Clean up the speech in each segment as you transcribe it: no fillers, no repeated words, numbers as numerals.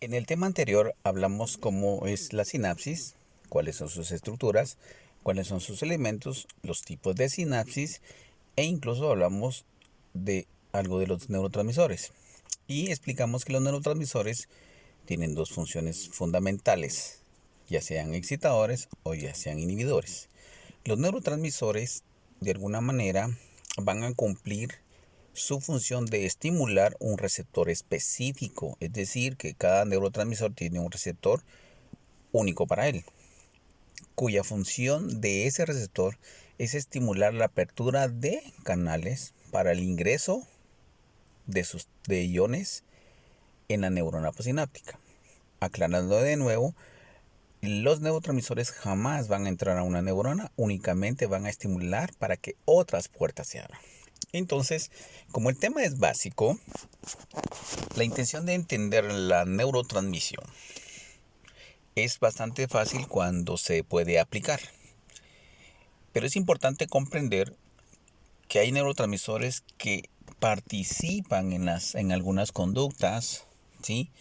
En el tema anterior hablamos cómo es la sinapsis, cuáles son sus estructuras, cuáles son sus elementos, los tipos de sinapsis e incluso hablamos de algo de los neurotransmisores. Y explicamos que los neurotransmisores tienen dos funciones fundamentales, ya sean excitadores o ya sean inhibidores. Los neurotransmisores de alguna manera van a cumplir su función de estimular un receptor específico, es decir, que cada neurotransmisor tiene un receptor único para él, cuya función de ese receptor es estimular la apertura de canales para el ingreso de iones en la neurona postsináptica. Aclarando de nuevo, los neurotransmisores jamás van a entrar a una neurona, únicamente van a estimular para que otras puertas se abran. Entonces, como el tema es básico, la intención de entender la neurotransmisión es bastante fácil cuando se puede aplicar. Pero es importante comprender que hay neurotransmisores que participan en algunas conductas, ¿sí?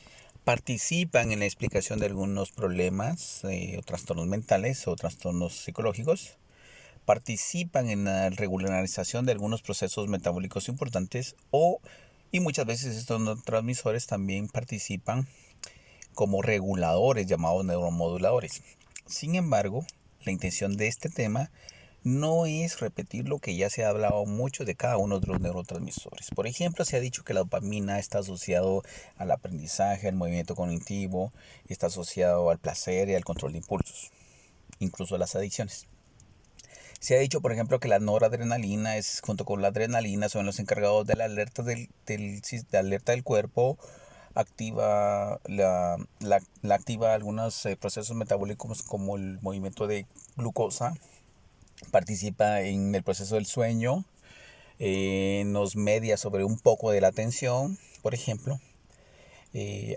Participan en la explicación de algunos problemas o trastornos mentales o trastornos psicológicos. Participan en la regularización de algunos procesos metabólicos importantes y muchas veces estos neurotransmisores también participan como reguladores llamados neuromoduladores. Sin embargo, la intención de este tema no es repetir lo que ya se ha hablado mucho de cada uno de los neurotransmisores. Por ejemplo, se ha dicho que la dopamina está asociado al aprendizaje, al movimiento cognitivo, está asociado al placer y al control de impulsos, incluso a las adicciones. Se ha dicho, por ejemplo, que la noradrenalina junto con la adrenalina son los encargados de la alerta de alerta del cuerpo, activa algunos procesos metabólicos como el movimiento de glucosa, participa en el proceso del sueño, nos media sobre un poco de la atención, por ejemplo.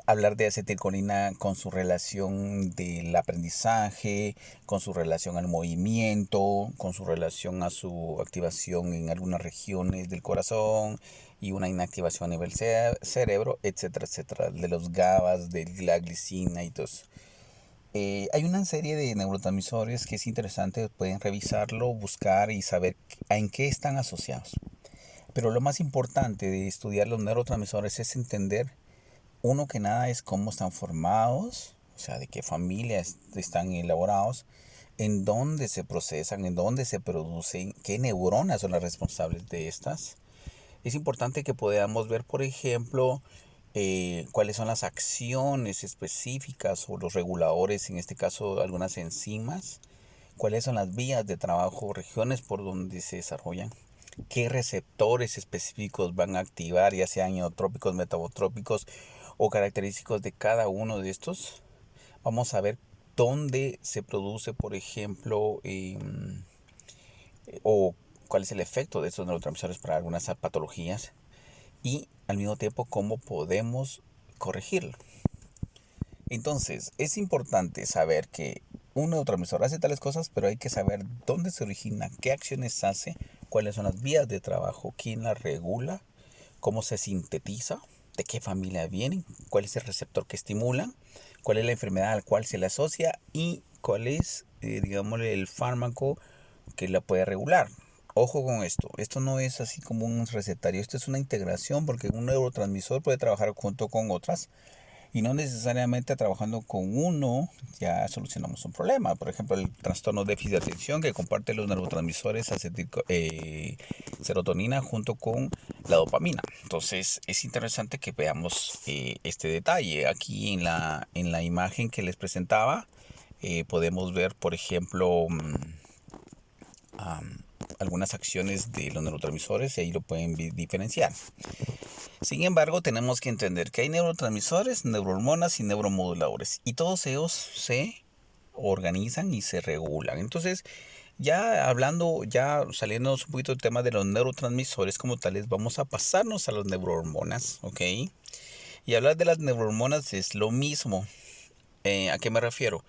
Hablar de acetilcolina con su relación del aprendizaje, con su relación al movimiento, con su relación a su activación en algunas regiones del corazón y una inactivación a nivel cerebro, etcétera, etcétera, de los GABAs, de la glicina y todo eso. Hay una serie de neurotransmisores que es interesante, pueden revisarlo, buscar y saber en qué están asociados. Pero lo más importante de estudiar los neurotransmisores es entender uno que nada es cómo están formados, o sea, de qué familias están elaborados, en dónde se procesan, en dónde se producen, qué neuronas son las responsables de estas. Es importante que podamos ver, por ejemplo, cuáles son las acciones específicas o los reguladores, en este caso algunas enzimas, cuáles son las vías de trabajo, regiones por donde se desarrollan, qué receptores específicos van a activar, ya sean neotrópicos, metabotrópicos o característicos de cada uno de estos. Vamos a ver dónde se produce, por ejemplo, o cuál es el efecto de estos neurotransmisores para algunas patologías y al mismo tiempo cómo podemos corregirlo. Entonces, es importante saber que un neurotransmisor hace tales cosas, pero hay que saber dónde se origina, qué acciones hace, cuáles son las vías de trabajo, quién las regula, cómo se sintetiza, de qué familia vienen, cuál es el receptor que estimula, cuál es la enfermedad al cual se le asocia y cuál es, digámosle, el fármaco que la puede regular. Ojo con esto no es así como un recetario, esto es una integración porque un neurotransmisor puede trabajar junto con otras y no necesariamente trabajando con uno ya solucionamos un problema. Por ejemplo, el trastorno de déficit de atención que comparte los neurotransmisores serotonina junto con la dopamina. Entonces es interesante que veamos este detalle. Aquí en la imagen que les presentaba podemos ver, por ejemplo, algunas acciones de los neurotransmisores y ahí lo pueden diferenciar. Sin embargo, tenemos que entender que hay neurotransmisores, neurohormonas y neuromoduladores y todos ellos se organizan y se regulan. Entonces, ya saliendo un poquito del tema de los neurotransmisores como tales, vamos a pasarnos a las neurohormonas, ¿ok? Y hablar de las neurohormonas es lo mismo. ¿A qué me refiero?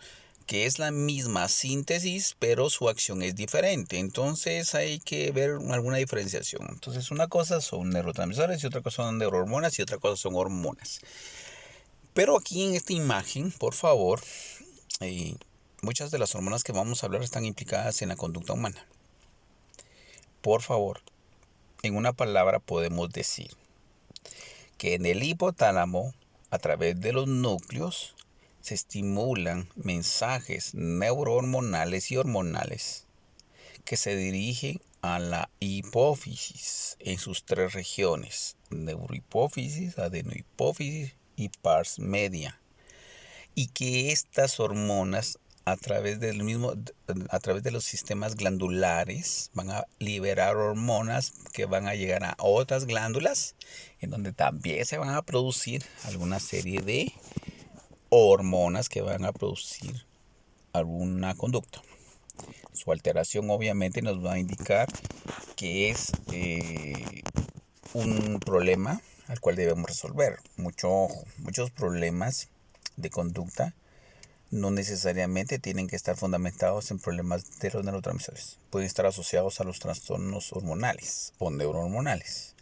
Que es la misma síntesis, pero su acción es diferente. Entonces hay que ver alguna diferenciación. Entonces una cosa son neurotransmisores y otra cosa son neurohormonas y otra cosa son hormonas. Pero aquí en esta imagen, por favor, muchas de las hormonas que vamos a hablar están implicadas en la conducta humana. Por favor, en una palabra podemos decir que en el hipotálamo, a través de los núcleos, se estimulan mensajes neurohormonales y hormonales que se dirigen a la hipófisis en sus tres regiones: neurohipófisis, adenohipófisis y pars media, y que estas hormonas a través a través de los sistemas glandulares van a liberar hormonas que van a llegar a otras glándulas, en donde también se van a producir alguna serie de hormonas que van a producir alguna conducta. Su alteración obviamente nos va a indicar que es un problema al cual debemos resolver. Mucho ojo, muchos problemas de conducta no necesariamente tienen que estar fundamentados en problemas de los neurotransmisores. Pueden estar asociados a los trastornos hormonales o neurohormonales.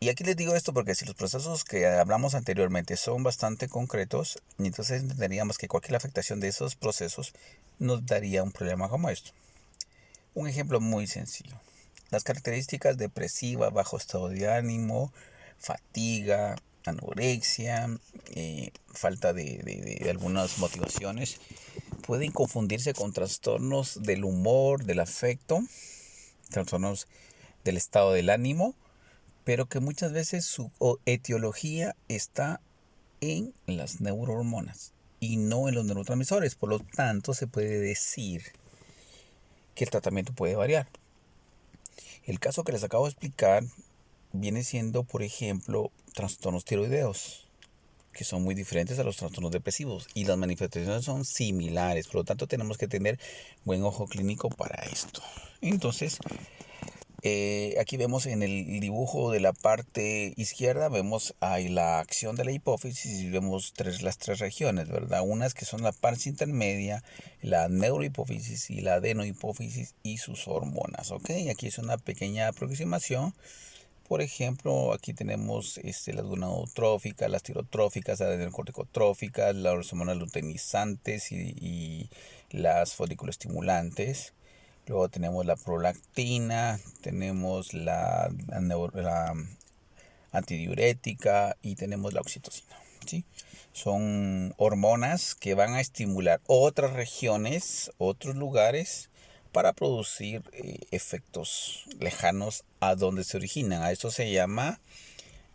Y aquí les digo esto porque si los procesos que hablamos anteriormente son bastante concretos, entonces entenderíamos que cualquier afectación de esos procesos nos daría un problema como esto. Un ejemplo muy sencillo. Las características depresivas, bajo estado de ánimo, fatiga, anorexia, falta de algunas motivaciones, pueden confundirse con trastornos del humor, del afecto, trastornos del estado del ánimo, pero que muchas veces su etiología está en las neurohormonas y no en los neurotransmisores. Por lo tanto, se puede decir que el tratamiento puede variar. El caso que les acabo de explicar viene siendo, por ejemplo, trastornos tiroideos, que son muy diferentes a los trastornos depresivos y las manifestaciones son similares. Por lo tanto, tenemos que tener buen ojo clínico para esto. Entonces, aquí vemos en el dibujo de la parte izquierda, vemos ahí la acción de la hipófisis y vemos las tres regiones, ¿verdad? Unas que son la parte intermedia, la neurohipófisis y la adenohipófisis y sus hormonas, ¿ok? Aquí es una pequeña aproximación. Por ejemplo, aquí tenemos las gonadotróficas, las tirotróficas, las adenocorticotróficas, las hormonas luteinizantes y las foliculoestimulantes. Luego tenemos la prolactina, tenemos la antidiurética y tenemos la oxitocina, ¿sí? Son hormonas que van a estimular otras regiones, otros lugares, para producir efectos lejanos a donde se originan. A esto se llama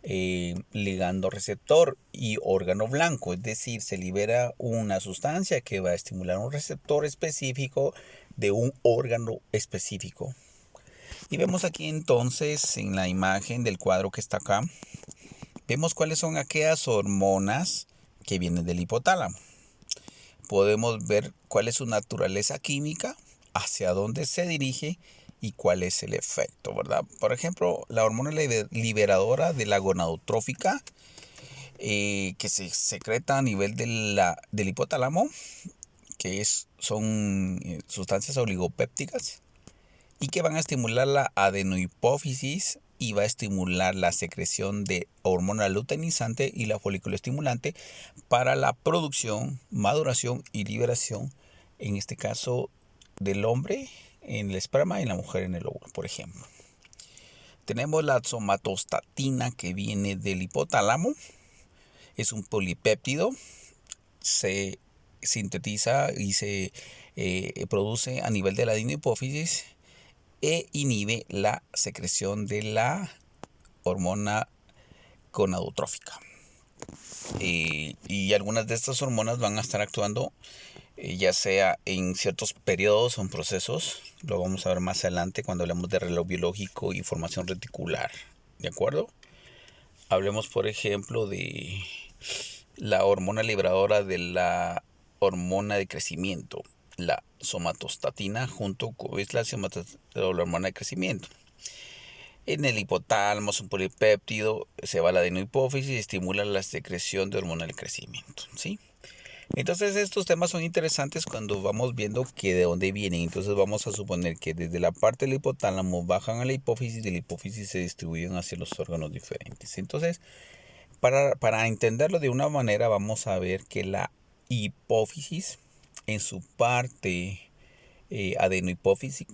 ligando receptor y órgano blanco, es decir, se libera una sustancia que va a estimular un receptor específico de un órgano específico. Y vemos aquí entonces en la imagen del cuadro que está acá, vemos cuáles son aquellas hormonas que vienen del hipotálamo. Podemos ver cuál es su naturaleza química, hacia dónde se dirige y cuál es el efecto, ¿verdad? Por ejemplo, la hormona liberadora de la gonadotrófica, que se secreta a nivel del hipotálamo, que son sustancias oligopépticas y que van a estimular la adenohipófisis y va a estimular la secreción de hormona luteinizante y la foliculoestimulante para la producción, maduración y liberación, en este caso del hombre en el esperma y en la mujer en el óvulo, por ejemplo. Tenemos la somatostatina que viene del hipotálamo, es un polipéptido, se sintetiza y se produce a nivel de la adenohipófisis e inhibe la secreción de la hormona gonadotrófica. Y algunas de estas hormonas van a estar actuando ya sea en ciertos periodos o en procesos. Lo vamos a ver más adelante cuando hablemos de reloj biológico y formación reticular. ¿De acuerdo? Hablemos, por ejemplo, de la hormona liberadora de la hormona de crecimiento, la somatostatina, junto con la hormona de crecimiento. En el hipotálamo es un polipéptido, se va a la adenohipófisis y estimula la secreción de hormona del crecimiento, ¿sí? Entonces estos temas son interesantes cuando vamos viendo que de dónde vienen. Entonces vamos a suponer que desde la parte del hipotálamo bajan a la hipófisis y de la hipófisis se distribuyen hacia los órganos diferentes. Entonces Para entenderlo de una manera, vamos a ver que la hipófisis, en su parte adenohipófisis,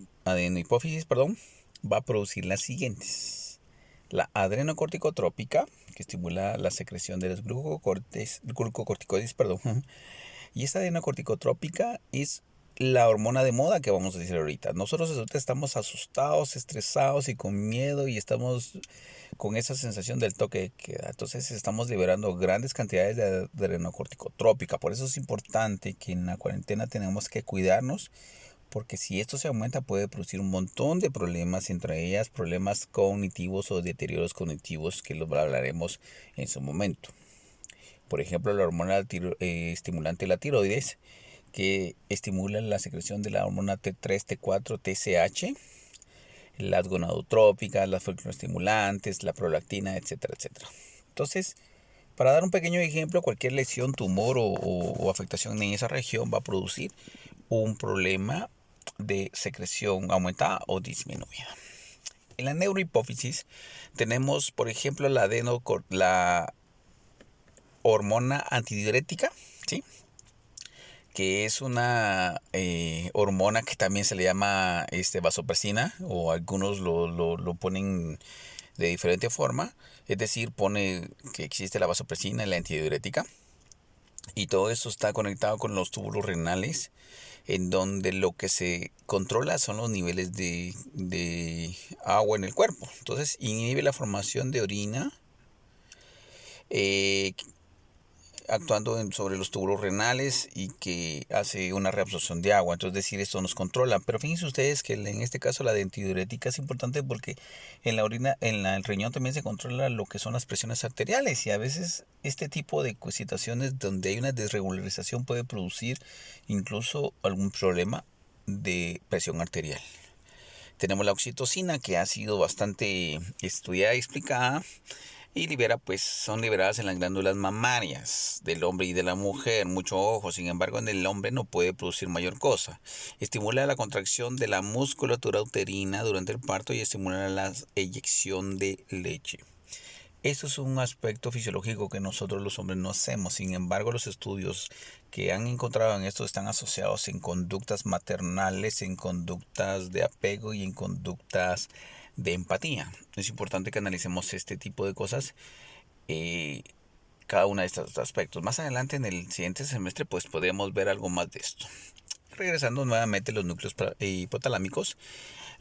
perdón, va a producir las siguientes. La adrenocorticotrópica, que estimula la secreción de los glucocorticoides, perdón. Y esta adrenocorticotrópica es la hormona de moda que vamos a decir ahorita. Nosotros ahorita estamos asustados, estresados y con miedo y estamos con esa sensación del toque de queda. Entonces estamos liberando grandes cantidades de adrenocorticotrópica. Por eso es importante que en la cuarentena tenemos que cuidarnos, porque si esto se aumenta puede producir un montón de problemas, entre ellas problemas cognitivos o deterioros cognitivos, que los hablaremos en su momento. Por ejemplo, la hormona estimulante de la tiroides, que estimula la secreción de la hormona T3, T4, TSH, las gonadotrópicas, las folliculoestimulantes, la prolactina, etcétera, etcétera. Entonces, para dar un pequeño ejemplo, cualquier lesión, tumor o afectación en esa región va a producir un problema de secreción aumentada o disminuida. En la neurohipófisis tenemos, por ejemplo, la hormona antidiurética, ¿sí?, que es una hormona que también se le llama vasopresina, o algunos lo ponen de diferente forma. Es decir, pone que existe la vasopresina y la antidiurética, y todo eso está conectado con los túbulos renales, en donde lo que se controla son los niveles de agua en el cuerpo. Entonces inhibe la formación de orina, eh, actuando sobre los túbulos renales, y que hace una reabsorción de agua. Entonces, decir, esto nos controla. Pero fíjense ustedes que en este caso la antidiurética es importante, porque en la orina, el riñón también se controla lo que son las presiones arteriales, y a veces este tipo de situaciones donde hay una desregularización puede producir incluso algún problema de presión arterial. Tenemos la oxitocina, que ha sido bastante estudiada y explicada, y son liberadas en las glándulas mamarias del hombre y de la mujer. Mucho ojo, sin embargo, en el hombre no puede producir mayor cosa. Estimula la contracción de la musculatura uterina durante el parto y estimula la eyección de leche. Esto es un aspecto fisiológico que nosotros los hombres no hacemos. Sin embargo, los estudios que han encontrado en esto están asociados en conductas maternales, en conductas de apego y en conductas de empatía. Es importante que analicemos este tipo de cosas, cada uno de estos aspectos. Más adelante, en el siguiente semestre, pues podemos ver algo más de esto. Regresando nuevamente a los núcleos hipotalámicos,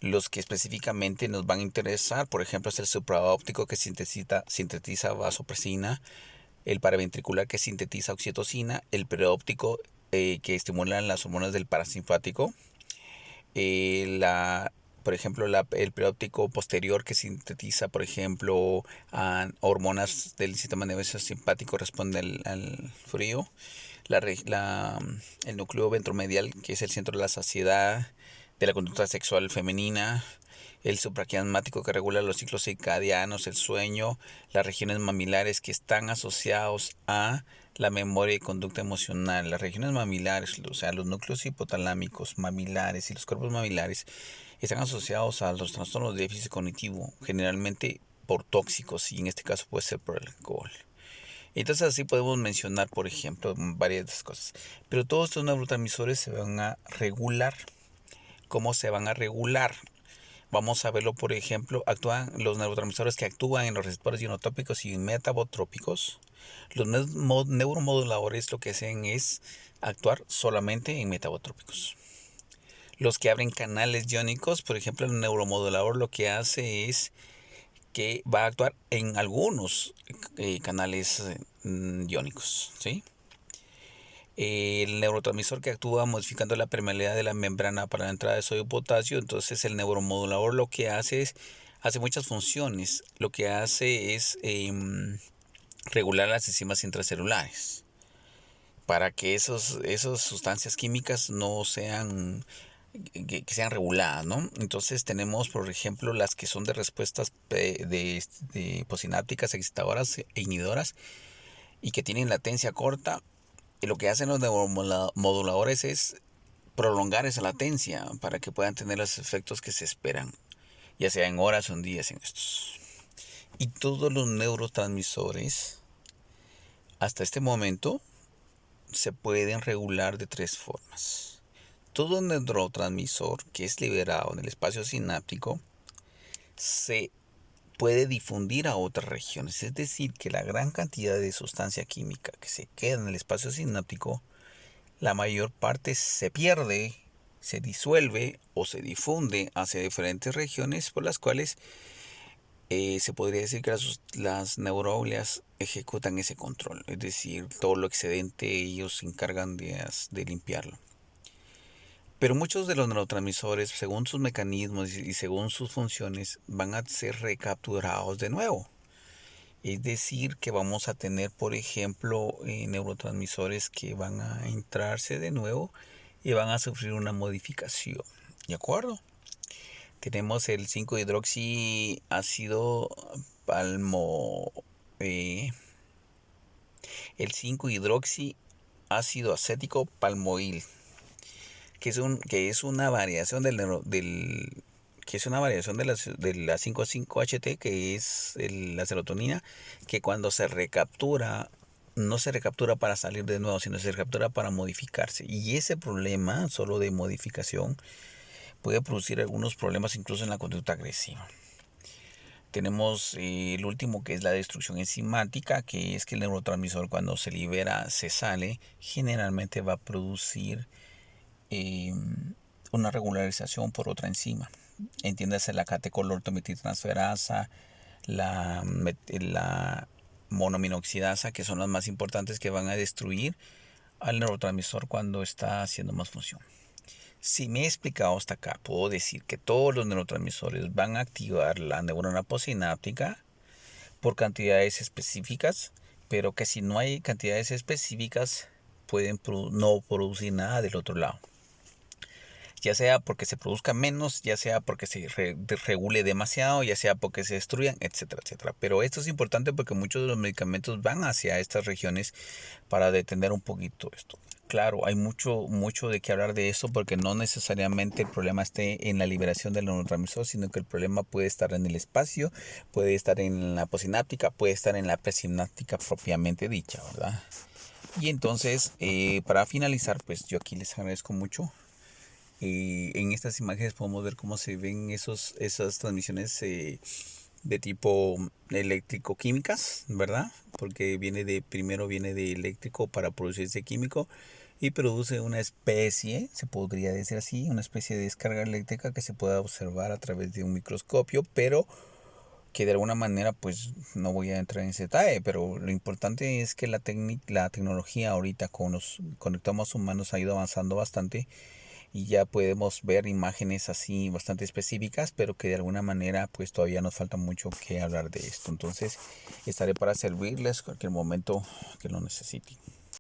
los que específicamente nos van a interesar, por ejemplo, es el supraóptico, que sintetiza vasopresina, el paraventricular, que sintetiza oxitocina, el perióptico, que estimula las hormonas del parasimpático, por ejemplo, el perióptico posterior, que sintetiza, por ejemplo, hormonas del sistema nervioso simpático, responde al frío, el núcleo ventromedial, que es el centro de la saciedad, de la conducta sexual femenina, el supraquiasmático, que regula los ciclos circadianos, el sueño, las regiones mamilares, que están asociados a la memoria y conducta emocional. Las regiones mamilares, o sea, los núcleos hipotalámicos, mamilares y los cuerpos mamilares, están asociados a los trastornos de déficit cognitivo, generalmente por tóxicos, y en este caso puede ser por el alcohol. Entonces así podemos mencionar, por ejemplo, varias de estas cosas. Pero todos estos neurotransmisores se van a regular. ¿Cómo se van a regular? Vamos a verlo, por ejemplo, actúan los neurotransmisores que actúan en los receptores ionotrópicos y metabotrópicos. Los neuromoduladores lo que hacen es actuar solamente en metabotrópicos. Los que abren canales iónicos, por ejemplo, el neuromodulador lo que hace es que va a actuar en algunos canales iónicos, ¿sí? El neurotransmisor que actúa modificando la permeabilidad de la membrana para la entrada de sodio y potasio. Entonces el neuromodulador lo que hace muchas funciones. Lo que hace es regular las enzimas intracelulares, para que esas sustancias químicas no sean que sean reguladas, ¿no? Entonces tenemos, por ejemplo, las que son de respuestas de posinápticas, excitadoras e inhibidoras, y que tienen latencia corta. Y lo que hacen los neuromoduladores es prolongar esa latencia para que puedan tener los efectos que se esperan, ya sea en horas o en días en estos. Y todos los neurotransmisores Hasta este momento se pueden regular de tres formas. Todo neurotransmisor que es liberado en el espacio sináptico se puede difundir a otras regiones, es decir, que la gran cantidad de sustancia química que se queda en el espacio sináptico, la mayor parte se pierde, se disuelve o se difunde hacia diferentes regiones por las cuales se podría decir que las neuroglias ejecutan ese control, es decir, todo lo excedente ellos se encargan de limpiarlo. Pero muchos de los neurotransmisores, según sus mecanismos y según sus funciones, van a ser recapturados de nuevo. Es decir, que vamos a tener, por ejemplo, neurotransmisores que van a entrarse de nuevo y van a sufrir una modificación. ¿De acuerdo? Tenemos el 5-hidroxiácido palmo... el 5-hidroxiácido acético palmoil, que es una variación que es una variación de la 5,5-HT, que es la serotonina, que cuando se recaptura, no se recaptura para salir de nuevo, sino se recaptura para modificarse. Y ese problema solo de modificación puede producir algunos problemas incluso en la conducta agresiva. Tenemos el último, que es la destrucción enzimática, que es que el neurotransmisor cuando se libera, se sale, generalmente va a producir una regularización por otra enzima. Entiéndase la catecolortometiltransferasa, la monominoxidasa, que son las más importantes, que van a destruir al neurotransmisor cuando está haciendo más función. Si me he explicado hasta acá, puedo decir que todos los neurotransmisores van a activar la neurona postsináptica por cantidades específicas, pero que si no hay cantidades específicas pueden no producir nada del otro lado. Ya sea porque se produzca menos, ya sea porque se regule demasiado, ya sea porque se destruyan, etcétera, etcétera. Pero esto es importante porque muchos de los medicamentos van hacia estas regiones para detener un poquito esto. Claro, hay mucho de qué hablar de esto, porque no necesariamente el problema esté en la liberación del neurotransmisor, sino que el problema puede estar en el espacio, puede estar en la postsináptica, puede estar en la presináptica propiamente dicha, ¿verdad? Y entonces, para finalizar, pues yo aquí les agradezco mucho. En estas imágenes podemos ver cómo se ven esas transmisiones de tipo eléctrico-químicas, ¿verdad? Porque primero viene de eléctrico para producirse químico y produce una especie, se podría decir así, una especie de descarga eléctrica que se puede observar a través de un microscopio, pero que de alguna manera, pues no voy a entrar en ese detalle, pero lo importante es que la tecnología ahorita con los conectamos humanos ha ido avanzando bastante y ya podemos ver imágenes así bastante específicas, pero que de alguna manera pues todavía nos falta mucho que hablar de esto. Entonces estaré para servirles cualquier momento que lo necesiten.